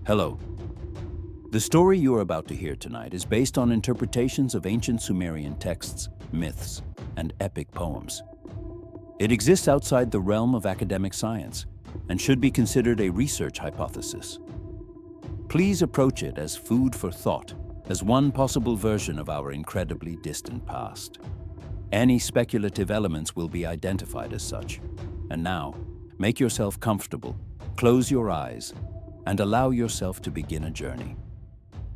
Hello. The story you are about to hear tonight is based on interpretations of ancient Sumerian texts, myths, and epic poems. It exists outside the realm of academic science and should be considered a research hypothesis. Please approach it as food for thought, as one possible version of our incredibly distant past. Any speculative elements will be identified as such. And now, make yourself comfortable, close your eyes, and allow yourself to begin a journey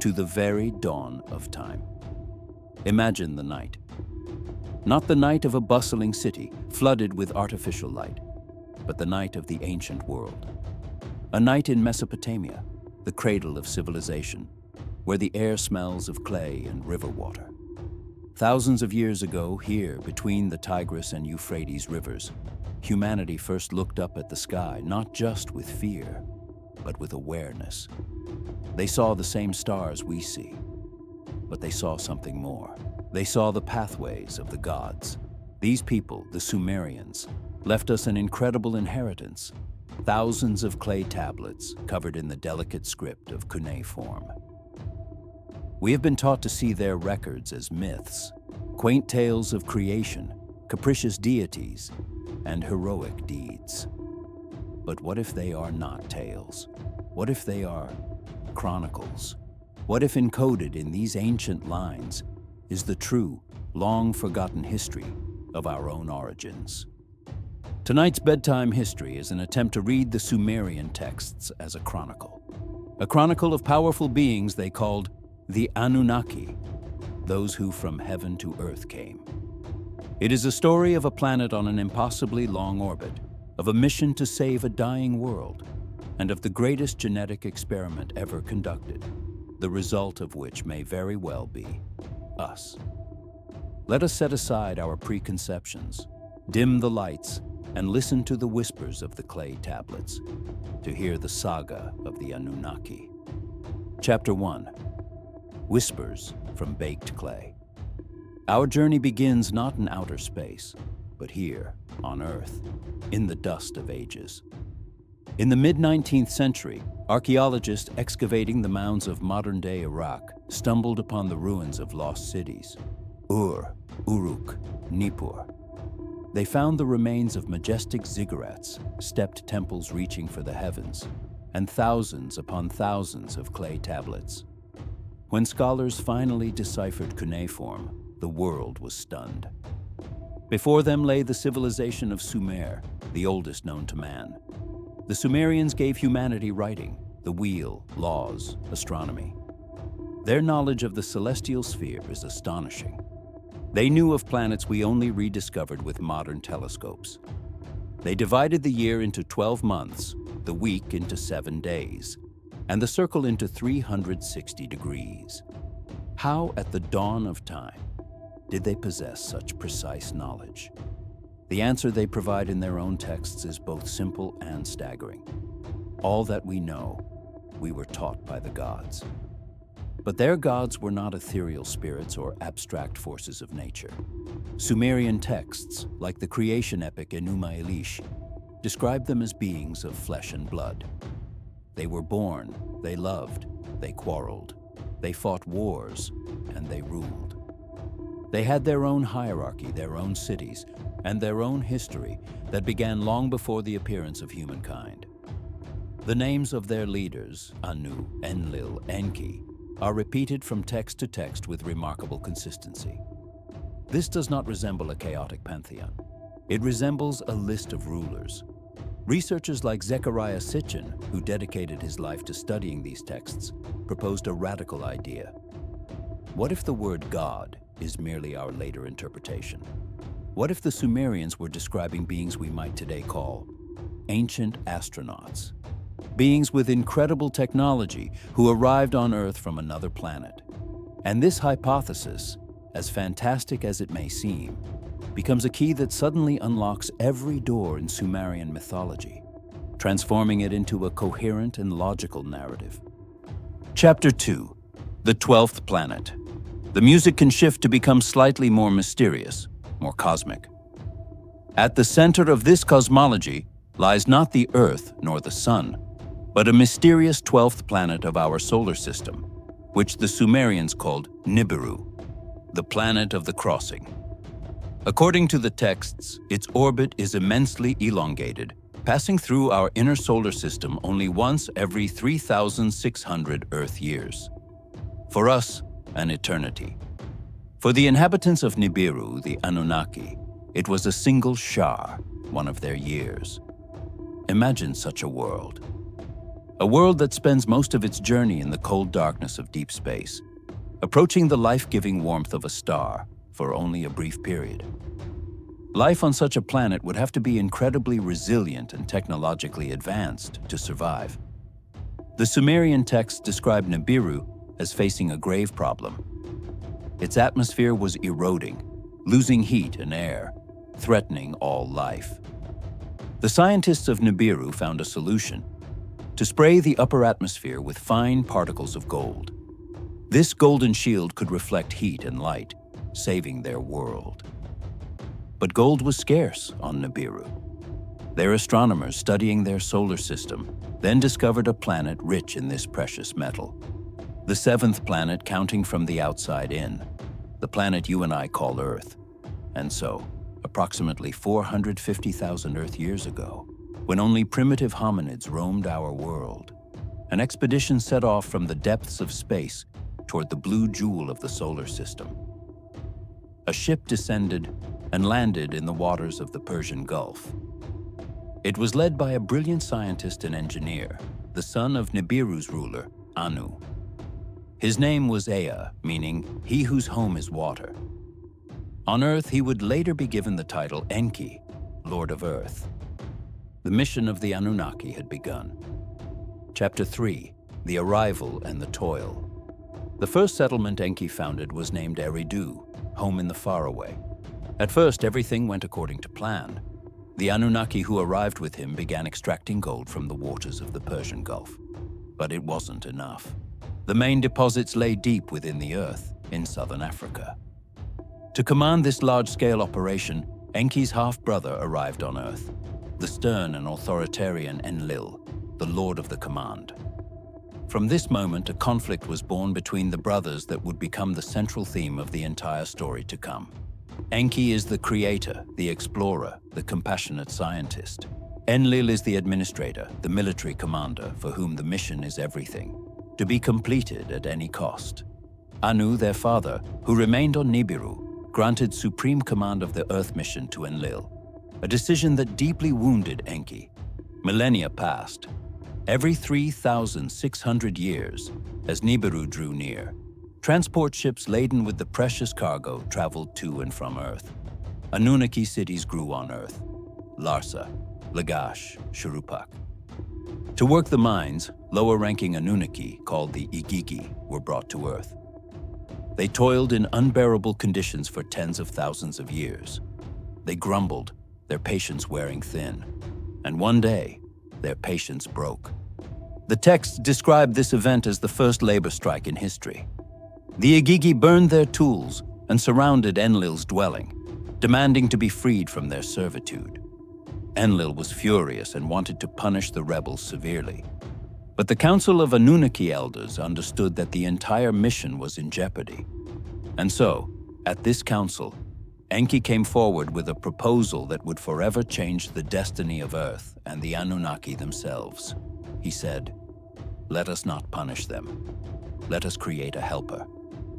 to the very dawn of time. Imagine the night. Not the night of a bustling city flooded with artificial light, but the night of the ancient world. A night in Mesopotamia, the cradle of civilization, where the air smells of clay and river water. Thousands of years ago, here between the Tigris and Euphrates rivers, humanity first looked up at the sky not just with fear, but with awareness. They saw the same stars we see, but they saw something more. They saw the pathways of the gods. These people, the Sumerians, left us an incredible inheritance, thousands of clay tablets covered in the delicate script of cuneiform. We have been taught to see their records as myths, quaint tales of creation, capricious deities, and heroic deeds. But what if they are not tales? What if they are chronicles? What if encoded in these ancient lines is the true, long-forgotten history of our own origins? Tonight's bedtime history is an attempt to read the Sumerian texts as a chronicle of powerful beings they called the Anunnaki, those who from heaven to earth came. It is a story of a planet on an impossibly long orbit, of a mission to save a dying world, and of the greatest genetic experiment ever conducted, the result of which may very well be us. Let us set aside our preconceptions, dim the lights, and listen to the whispers of the clay tablets, to hear the saga of the Anunnaki. Chapter 1. Whispers from Baked Clay. Our journey begins not in outer space, but here, on Earth, in the dust of ages. In the mid-19th century, archaeologists excavating the mounds of modern-day Iraq stumbled upon the ruins of lost cities, Ur, Uruk, Nippur. They found the remains of majestic ziggurats, stepped temples reaching for the heavens, and thousands upon thousands of clay tablets. When scholars finally deciphered cuneiform, the world was stunned. Before them lay the civilization of Sumer, the oldest known to man. The Sumerians gave humanity writing, the wheel, laws, astronomy. Their knowledge of the celestial sphere is astonishing. They knew of planets we only rediscovered with modern telescopes. They divided the year into 12 months, the week into 7 days, and the circle into 360 degrees. How, at the dawn of time, did they possess such precise knowledge? The answer they provide in their own texts is both simple and staggering. All that we know, we were taught by the gods. But their gods were not ethereal spirits or abstract forces of nature. Sumerian texts, like the creation epic Enuma Elish, describe them as beings of flesh and blood. They were born, they loved, they quarreled, they fought wars, and they ruled. They had their own hierarchy, their own cities, and their own history that began long before the appearance of humankind. The names of their leaders, Anu, Enlil, Enki, are repeated from text to text with remarkable consistency. This does not resemble a chaotic pantheon. It resembles a list of rulers. Researchers like Zecharia Sitchin, who dedicated his life to studying these texts, proposed a radical idea. What if the word God is merely our later interpretation? What if the Sumerians were describing beings we might today call ancient astronauts? Beings with incredible technology who arrived on Earth from another planet. And this hypothesis, as fantastic as it may seem, becomes a key that suddenly unlocks every door in Sumerian mythology, transforming it into a coherent and logical narrative. Chapter 2. The 12th Planet. The music can shift to become slightly more mysterious, more cosmic. At the center of this cosmology lies not the Earth nor the Sun, but a mysterious 12th planet of our solar system, which the Sumerians called Nibiru, the planet of the crossing. According to the texts, its orbit is immensely elongated, passing through our inner solar system only once every 3,600 Earth years. For us, an eternity. For the inhabitants of Nibiru, the Anunnaki, it was a single shar, one of their years. Imagine such a world. A world that spends most of its journey in the cold darkness of deep space, approaching the life-giving warmth of a star for only a brief period. Life on such a planet would have to be incredibly resilient and technologically advanced to survive. The Sumerian texts describe Nibiru as facing a grave problem. Its atmosphere was eroding, losing heat and air, threatening all life. The scientists of Nibiru found a solution: to spray the upper atmosphere with fine particles of gold. This golden shield could reflect heat and light, saving their world. But gold was scarce on Nibiru. Their astronomers studying their solar system then discovered a planet rich in this precious metal. The 7th planet counting from the outside in, the planet you and I call Earth. And so, approximately 450,000 Earth years ago, when only primitive hominids roamed our world, an expedition set off from the depths of space toward the blue jewel of the solar system. A ship descended and landed in the waters of the Persian Gulf. It was led by a brilliant scientist and engineer, the son of Nibiru's ruler, Anu. His name was Ea, meaning he whose home is water. On Earth, he would later be given the title Enki, Lord of Earth. The mission of the Anunnaki had begun. Chapter 3, The Arrival and the Toil. The first settlement Enki founded was named Eridu, home in the faraway. At first, everything went according to plan. The Anunnaki who arrived with him began extracting gold from the waters of the Persian Gulf. But it wasn't enough. The main deposits lay deep within the earth, in southern Africa. To command this large-scale operation, Enki's half-brother arrived on Earth, the stern and authoritarian Enlil, the Lord of the Command. From this moment, a conflict was born between the brothers that would become the central theme of the entire story to come. Enki is the creator, the explorer, the compassionate scientist. Enlil is the administrator, the military commander, for whom the mission is everything, to be completed at any cost. Anu, their father, who remained on Nibiru, granted supreme command of the Earth mission to Enlil, a decision that deeply wounded Enki. Millennia passed. Every 3,600 years, as Nibiru drew near, transport ships laden with the precious cargo traveled to and from Earth. Anunnaki cities grew on Earth: Larsa, Lagash, Shuruppak. To work the mines, lower-ranking Anunnaki, called the Igigi, were brought to Earth. They toiled in unbearable conditions for tens of thousands of years. They grumbled, their patience wearing thin. And one day, their patience broke. The texts describe this event as the first labor strike in history. The Igigi burned their tools and surrounded Enlil's dwelling, demanding to be freed from their servitude. Enlil was furious and wanted to punish the rebels severely. But the Council of Anunnaki elders understood that the entire mission was in jeopardy. And so, at this council, Enki came forward with a proposal that would forever change the destiny of Earth and the Anunnaki themselves. He said, "Let us not punish them. Let us create a helper.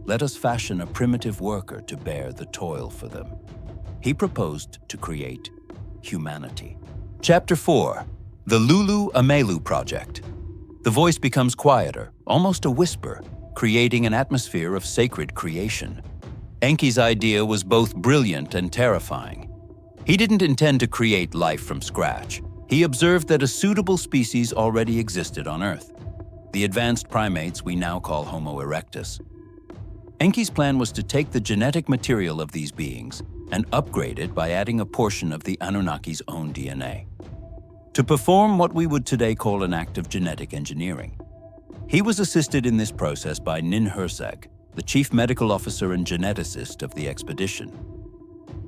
Let us fashion a primitive worker to bear the toil for them." He proposed to create humanity. Chapter 4, The Lulu Amelu Project. The voice becomes quieter, almost a whisper, creating an atmosphere of sacred creation. Enki's idea was both brilliant and terrifying. He didn't intend to create life from scratch. He observed that a suitable species already existed on Earth, the advanced primates we now call Homo erectus. Enki's plan was to take the genetic material of these beings and upgrade it by adding a portion of the Anunnaki's own DNA. To perform what we would today call an act of genetic engineering. He was assisted in this process by Ninhursag, the chief medical officer and geneticist of the expedition.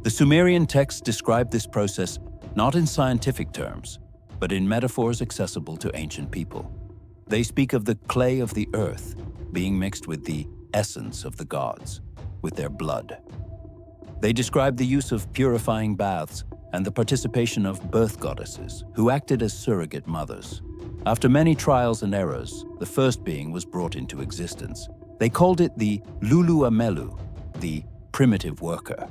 The Sumerian texts describe this process not in scientific terms, but in metaphors accessible to ancient people. They speak of the clay of the earth being mixed with the essence of the gods, with their blood. They describe the use of purifying baths and the participation of birth goddesses who acted as surrogate mothers. After many trials and errors, the first being was brought into existence. They called it the Lulu Amelu, the primitive worker.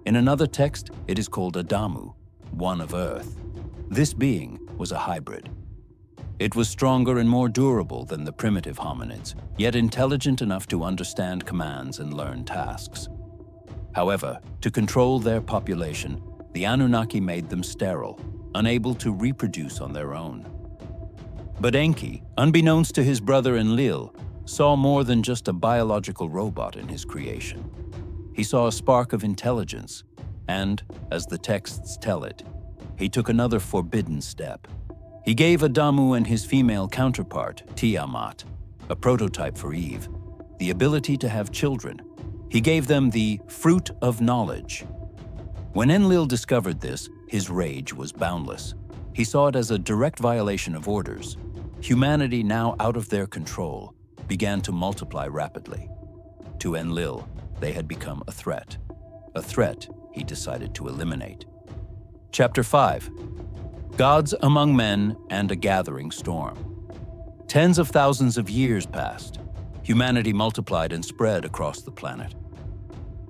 In another text, it is called Adamu, one of earth. This being was a hybrid. It was stronger and more durable than the primitive hominids, yet intelligent enough to understand commands and learn tasks. However, to control their population, the Anunnaki made them sterile, unable to reproduce on their own. But Enki, unbeknownst to his brother Enlil, saw more than just a biological robot in his creation. He saw a spark of intelligence, and, as the texts tell it, he took another forbidden step. He gave Adamu and his female counterpart, Tiamat, a prototype for Eve, the ability to have children. He gave them the fruit of knowledge. When Enlil discovered this, his rage was boundless. He saw it as a direct violation of orders. Humanity, now out of their control, began to multiply rapidly. To Enlil, they had become a threat he decided to eliminate. Chapter 5. Gods among men and a gathering storm. Tens of thousands of years passed. Humanity multiplied and spread across the planet.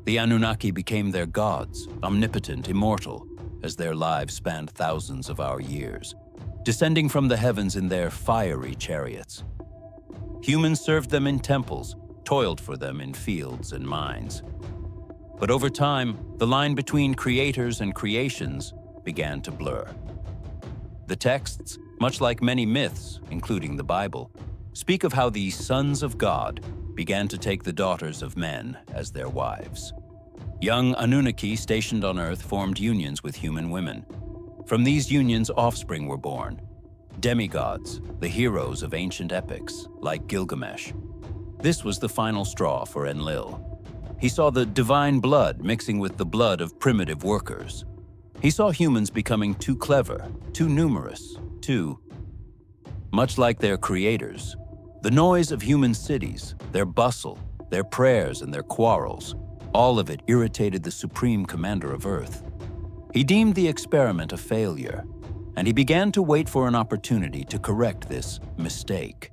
The Anunnaki became their gods, omnipotent, immortal, as their lives spanned thousands of our years, descending from the heavens in their fiery chariots. Humans served them in temples, toiled for them in fields and mines. But over time, the line between creators and creations began to blur. The texts, much like many myths, including the Bible, speak of how the sons of God began to take the daughters of men as their wives. Young Anunnaki stationed on Earth formed unions with human women. From these unions, offspring were born. Demigods, the heroes of ancient epics, like Gilgamesh. This was the final straw for Enlil. He saw the divine blood mixing with the blood of primitive workers. He saw humans becoming too clever, too numerous, too much like their creators. The noise of human cities, their bustle, their prayers and their quarrels, all of it irritated the supreme commander of Earth. He deemed the experiment a failure, and he began to wait for an opportunity to correct this mistake.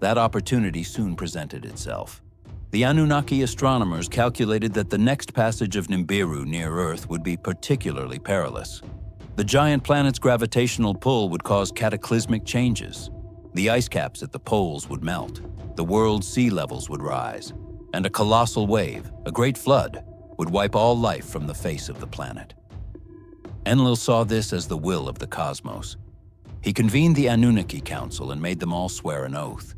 That opportunity soon presented itself. The Anunnaki astronomers calculated that the next passage of Nibiru near Earth would be particularly perilous. The giant planet's gravitational pull would cause cataclysmic changes. The ice caps at the poles would melt, the world's sea levels would rise, and a colossal wave, a great flood, would wipe all life from the face of the planet. Enlil saw this as the will of the cosmos. He convened the Anunnaki Council and made them all swear an oath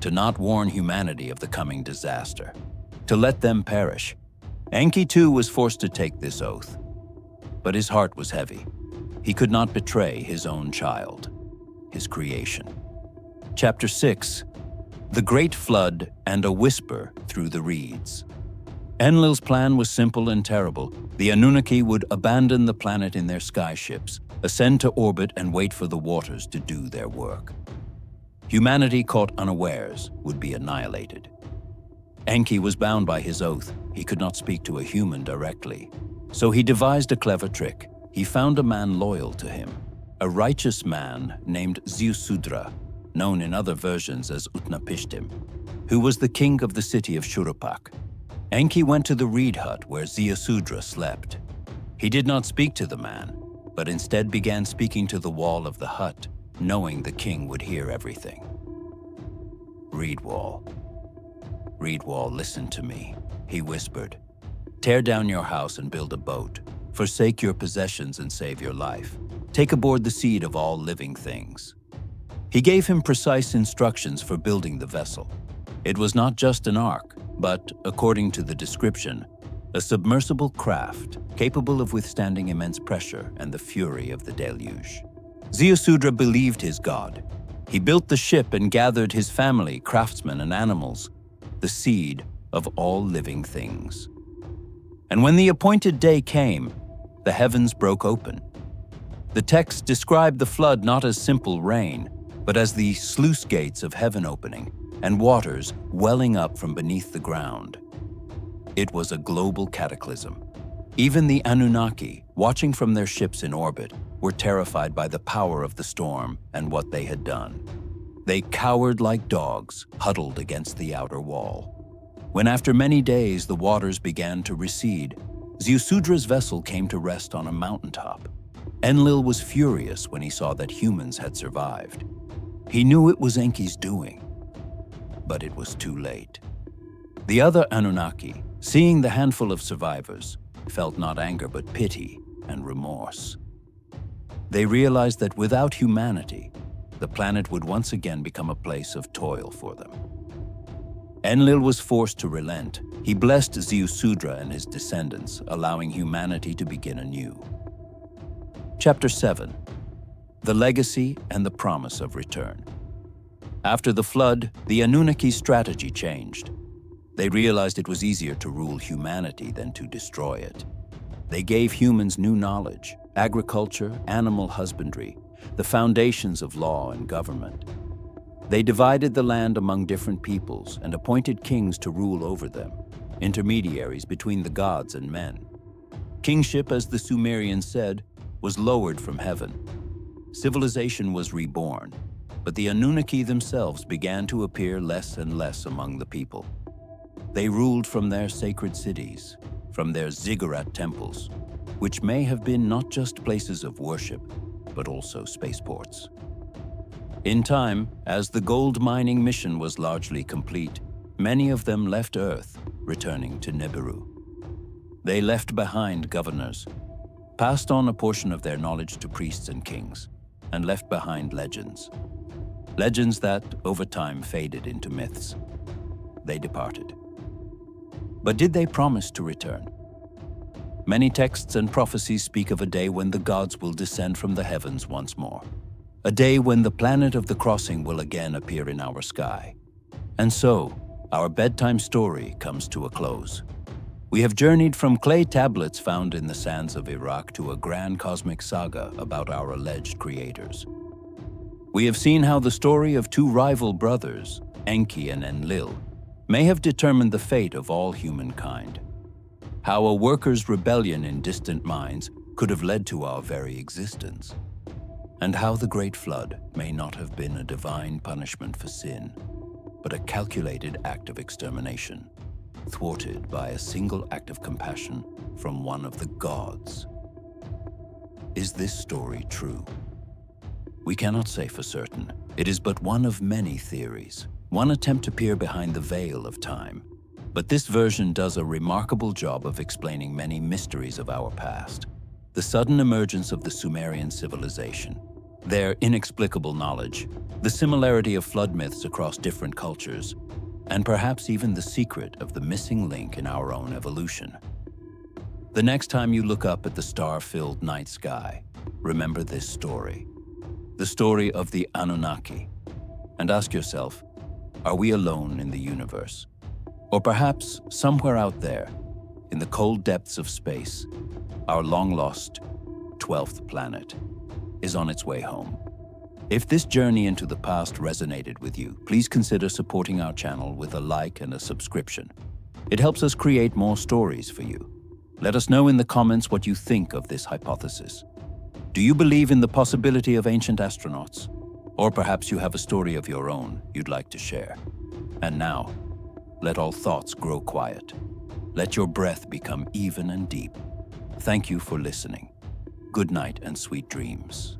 to not warn humanity of the coming disaster, to let them perish. Enki too was forced to take this oath, but his heart was heavy. He could not betray his own child, his creation. Chapter 6. The Great Flood and a Whisper Through the Reeds. Enlil's plan was simple and terrible. The Anunnaki would abandon the planet in their skyships, ascend to orbit and wait for the waters to do their work. Humanity caught unawares would be annihilated. Enki was bound by his oath. He could not speak to a human directly. So he devised a clever trick. He found a man loyal to him, a righteous man named Ziusudra, known in other versions as Utnapishtim, who was the king of the city of Shurupak. Enki went to the reed hut where Ziusudra slept. He did not speak to the man, but instead began speaking to the wall of the hut, knowing the king would hear everything. Reed wall, listen to me, he whispered. Tear down your house and build a boat. Forsake your possessions and save your life. Take aboard the seed of all living things. He gave him precise instructions for building the vessel. It was not just an ark, but, according to the description, a submersible craft capable of withstanding immense pressure and the fury of the deluge. Ziusudra believed his god. He built the ship and gathered his family, craftsmen and animals, the seed of all living things. And when the appointed day came, the heavens broke open. The text described the flood not as simple rain, but as the sluice gates of heaven opening and waters welling up from beneath the ground. It was a global cataclysm. Even the Anunnaki, watching from their ships in orbit, were terrified by the power of the storm and what they had done. They cowered like dogs, huddled against the outer wall. When after many days the waters began to recede, Ziusudra's vessel came to rest on a mountaintop. Enlil was furious when he saw that humans had survived. He knew it was Enki's doing, but it was too late. The other Anunnaki, seeing the handful of survivors, felt not anger but pity and remorse. They realized that without humanity, the planet would once again become a place of toil for them. Enlil was forced to relent. He blessed Ziusudra and his descendants, allowing humanity to begin anew. Chapter 7. The Legacy and the Promise of Return. After the flood, the Anunnaki strategy changed. They realized it was easier to rule humanity than to destroy it. They gave humans new knowledge, agriculture, animal husbandry, the foundations of law and government. They divided the land among different peoples and appointed kings to rule over them, intermediaries between the gods and men. Kingship, as the Sumerians said, was lowered from heaven. Civilization was reborn, but the Anunnaki themselves began to appear less and less among the people. They ruled from their sacred cities, from their ziggurat temples, which may have been not just places of worship, but also spaceports. In time, as the gold mining mission was largely complete, many of them left Earth, returning to Nibiru. They left behind governors, passed on a portion of their knowledge to priests and kings, and left behind legends. Legends that, over time, faded into myths. They departed. But did they promise to return? Many texts and prophecies speak of a day when the gods will descend from the heavens once more. A day when the planet of the crossing will again appear in our sky. And so, our bedtime story comes to a close. We have journeyed from clay tablets found in the sands of Iraq to a grand cosmic saga about our alleged creators. We have seen how the story of two rival brothers, Enki and Enlil, may have determined the fate of all humankind. How a workers' rebellion in distant mines could have led to our very existence. And how the Great Flood may not have been a divine punishment for sin, but a calculated act of extermination, thwarted by a single act of compassion from one of the gods. Is this story true? We cannot say for certain. It is but one of many theories, one attempt to peer behind the veil of time. But this version does a remarkable job of explaining many mysteries of our past. The sudden emergence of the Sumerian civilization, their inexplicable knowledge, the similarity of flood myths across different cultures, and perhaps even the secret of the missing link in our own evolution. The next time you look up at the star-filled night sky, remember this story, the story of the Anunnaki, and ask yourself, are we alone in the universe? Or perhaps somewhere out there, in the cold depths of space, our long-lost 12th planet is on its way home. If this journey into the past resonated with you, please consider supporting our channel with a like and a subscription. It helps us create more stories for you. Let us know in the comments what you think of this hypothesis. Do you believe in the possibility of ancient astronauts? Or perhaps you have a story of your own you'd like to share. And now, let all thoughts grow quiet. Let your breath become even and deep. Thank you for listening. Good night and sweet dreams.